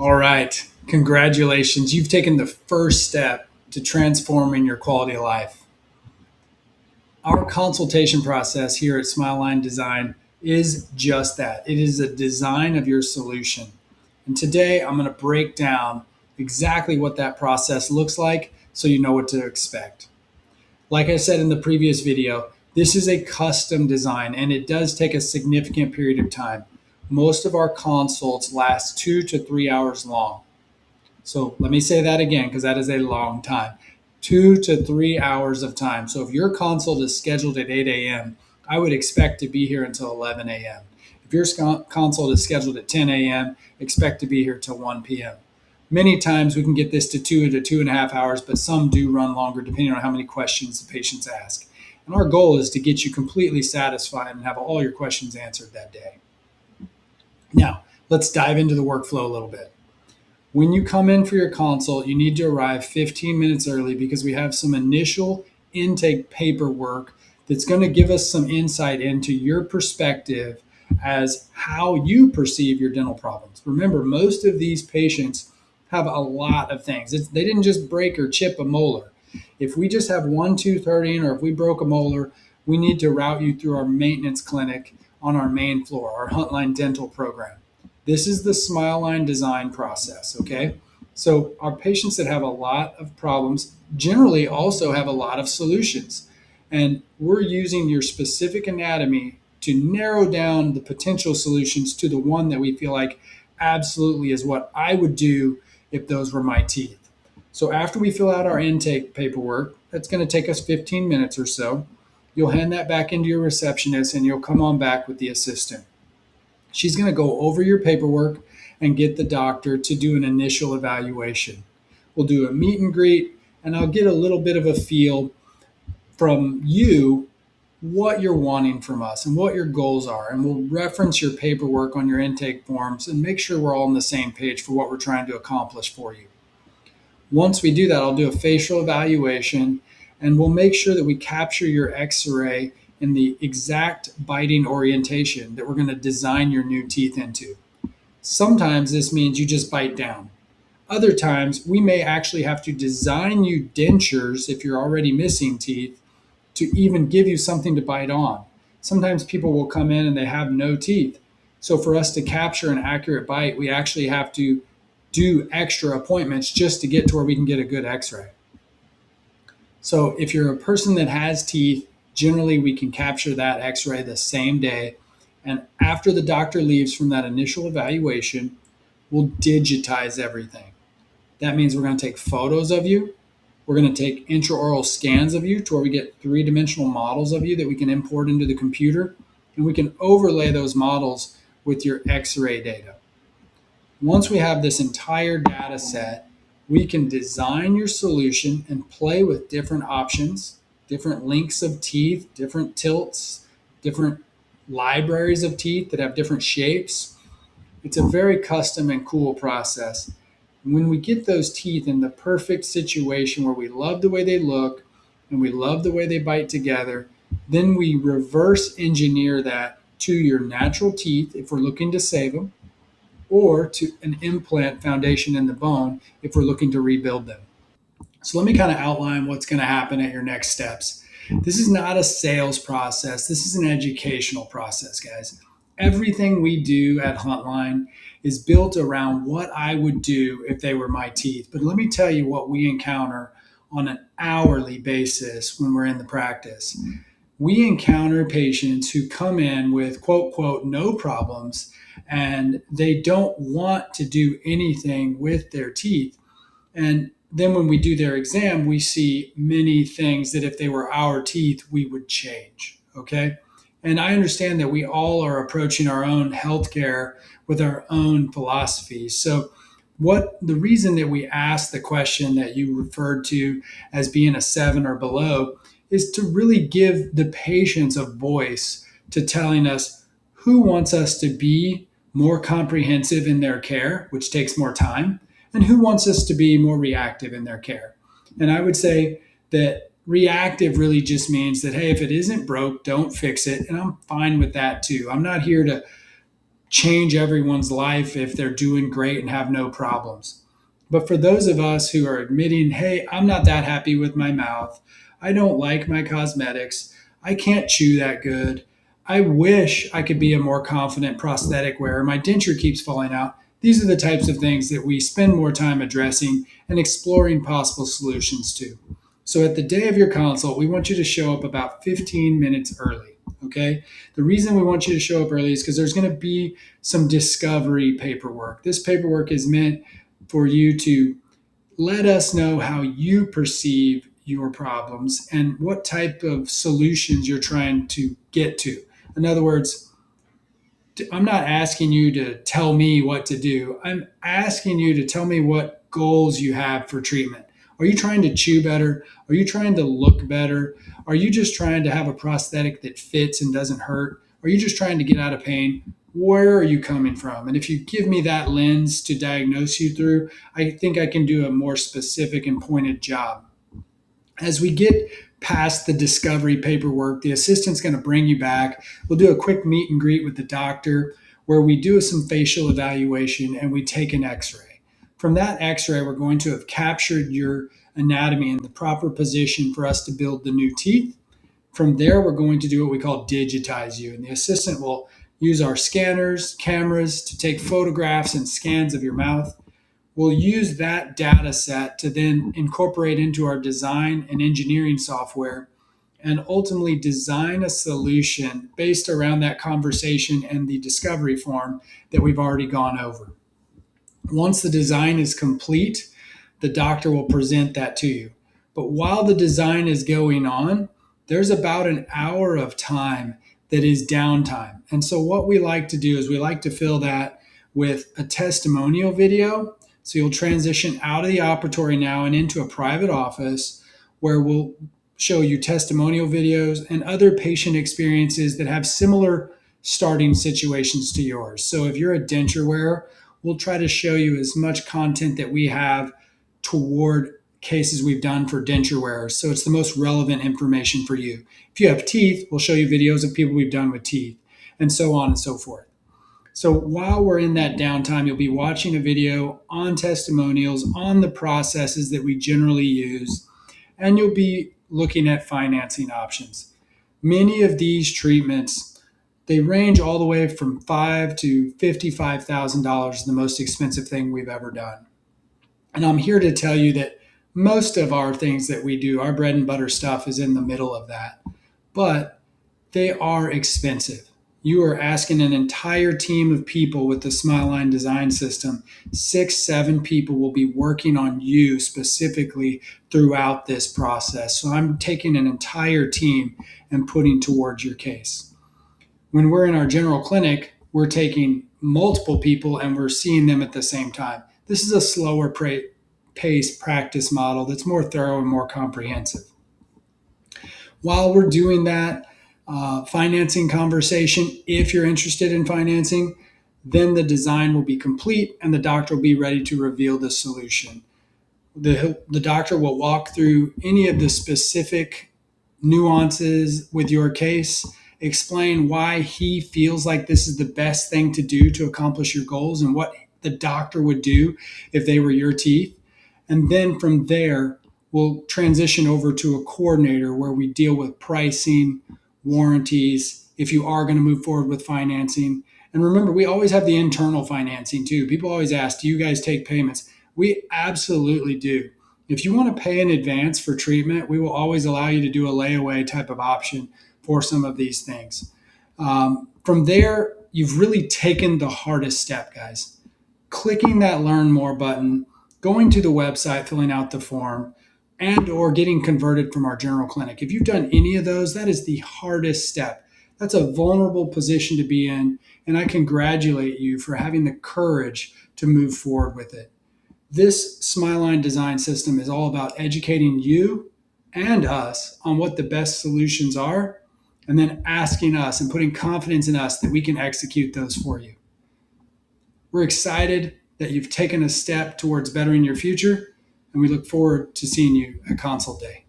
All right. Congratulations. You've taken the first step to transforming your quality of life. Our consultation process here at Smile Line Design is just that. It is a design of your solution. And today I'm going to break down exactly what that process looks like so you know what to expect. Like I said in the previous video, this is a custom design and it does take a significant period of time. Most of our consults last 2 to 3 hours long. So let me say that again because that is a long time. 2 to 3 hours of time. So if your consult is scheduled at 8 a.m., I would expect to be here until 11 a.m. If your consult is scheduled at 10 a.m., expect to be here till 1 p.m. Many times we can get this to 2 to 2.5 hours, but some do run longer depending on how many questions the patients ask. And our goal is to get you completely satisfied and have all your questions answered that day. Now, let's dive into the workflow a little bit. When you come in for your consult, you need to arrive 15 minutes early because we have some initial intake paperwork that's going to give us some insight into your perspective as how you perceive your dental problems. Remember, most of these patients have a lot of things. They didn't just break or chip a molar. If we just have one tooth hurting or if we broke a molar, we need to route you through our maintenance clinic on our main floor, our Huntline Dental program. This is the Smile Line design process, okay? So our patients that have a lot of problems generally also have a lot of solutions. And we're using your specific anatomy to narrow down the potential solutions to the one that we feel like absolutely is what I would do if those were my teeth. So after we fill out our intake paperwork, that's going to take us 15 minutes or so. You'll hand that back into your receptionist and you'll come on back with the assistant. She's going to go over your paperwork and get the doctor to do an initial evaluation. We'll do a meet and greet, and I'll get a little bit of a feel from you what you're wanting from us and what your goals are. And we'll reference your paperwork on your intake forms and make sure we're all on the same page for what we're trying to accomplish for you. Once we do that, I'll do a facial evaluation and we'll make sure that we capture your x-ray and the exact biting orientation that we're going to design your new teeth into. Sometimes this means you just bite down. Other times we may actually have to design you dentures if you're already missing teeth to even give you something to bite on. Sometimes people will come in and they have no teeth. So for us to capture an accurate bite, we actually have to do extra appointments just to get to where we can get a good x-ray. So if you're a person that has teeth, generally we can capture that x-ray the same day. And after the doctor leaves from that initial evaluation, we'll digitize everything. That means we're going to take photos of you. We're going to take intraoral scans of you to where we get three-dimensional models of you that we can import into the computer. And we can overlay those models with your x-ray data. Once we have this entire data set, we can design your solution and play with different options, different lengths of teeth, different tilts, different libraries of teeth that have different shapes. It's a very custom and cool process. When we get those teeth in the perfect situation where we love the way they look and we love the way they bite together, then we reverse engineer that to your natural teeth if we're looking to save them, or to an implant foundation in the bone if we're looking to rebuild them. So let me kind of outline what's going to happen at your next steps. This is not a sales process. This is an educational process, guys. Everything we do at Huntline is built around what I would do if they were my teeth. But let me tell you what we encounter on an hourly basis when we're in the practice. We encounter patients who come in with quote, quote, no problems, and they don't want to do anything with their teeth. And then when we do their exam, we see many things that if they were our teeth, we would change. Okay. And I understand that we all are approaching our own healthcare with our own philosophies. So what the reason that we ask the question that you referred to as being a 7 or below is to really give the patients a voice to telling us who wants us to be more comprehensive in their care, which takes more time, and who wants us to be more reactive in their care. And I would say that reactive really just means that, hey, if it isn't broke, don't fix it. And I'm fine with that too. I'm not here to change everyone's life if they're doing great and have no problems. But for those of us who are admitting, hey, I'm not that happy with my mouth, I don't like my cosmetics, I can't chew that good, I wish I could be a more confident prosthetic wearer, my denture keeps falling out. These are the types of things that we spend more time addressing and exploring possible solutions to. So at the day of your consult, we want you to show up about 15 minutes early. Okay. The reason we want you to show up early is because there's going to be some discovery paperwork. This paperwork is meant for you to let us know how you perceive your problems and what type of solutions you're trying to get to. In other words, I'm not asking you to tell me what to do. I'm asking you to tell me what goals you have for treatment. Are you trying to chew better? Are you trying to look better? Are you just trying to have a prosthetic that fits and doesn't hurt? Are you just trying to get out of pain? Where are you coming from? And if you give me that lens to diagnose you through, I think I can do a more specific and pointed job. As we get past the discovery paperwork, the assistant's going to bring you back. We'll do a quick meet and greet with the doctor where we do some facial evaluation and we take an x-ray. From that x-ray, we're going to have captured your anatomy in the proper position for us to build the new teeth. From there, we're going to do what we call digitize you. And the assistant will use our scanners, cameras to take photographs and scans of your mouth. We'll use that data set to then incorporate into our design and engineering software and ultimately design a solution based around that conversation and the discovery form that we've already gone over. Once the design is complete, the doctor will present that to you. But while the design is going on, there's about an hour of time that is downtime. And so what we like to do is we like to fill that with a testimonial video. So you'll transition out of the operatory now and into a private office where we'll show you testimonial videos and other patient experiences that have similar starting situations to yours. So if you're a denture wearer, we'll try to show you as much content that we have toward cases we've done for denture wearers. So it's the most relevant information for you. If you have teeth, we'll show you videos of people we've done with teeth and so on and so forth. So while we're in that downtime, you'll be watching a video on testimonials, on the processes that we generally use, and you'll be looking at financing options. Many of these treatments, they range all the way from $5,000 to $55,000, the most expensive thing we've ever done. And I'm here to tell you that most of our things that we do, our bread and butter stuff is in the middle of that, but they are expensive. You are asking an entire team of people with the SmileLine design system. 6, 7 people will be working on you specifically throughout this process. So I'm taking an entire team and putting towards your case. When we're in our general clinic, we're taking multiple people and we're seeing them at the same time. This is a slower pace practice model that's more thorough and more comprehensive. While we're doing that, financing conversation, if you're interested in financing, then the design will be complete and the doctor will be ready to reveal the solution. The doctor will walk through any of the specific nuances with your case, explain why he feels like this is the best thing to do to accomplish your goals and what the doctor would do if they were your teeth. And then from there, we'll transition over to a coordinator where we deal with pricing, warranties, if you are going to move forward with financing. And remember, we always have the internal financing too. People always ask, do you guys take payments? We absolutely do. If you want to pay in advance for treatment, we will always allow you to do a layaway type of option for some of these things. From there, you've really taken the hardest step, guys. Clicking that Learn More button, going to the website, filling out the form, and or getting converted from our general clinic. If you've done any of those, that is the hardest step. That's a vulnerable position to be in, and I congratulate you for having the courage to move forward with it. This SmileLine design system is all about educating you and us on what the best solutions are, and then asking us and putting confidence in us that we can execute those for you. We're excited that you've taken a step towards bettering your future, and we look forward to seeing you at Consult Day.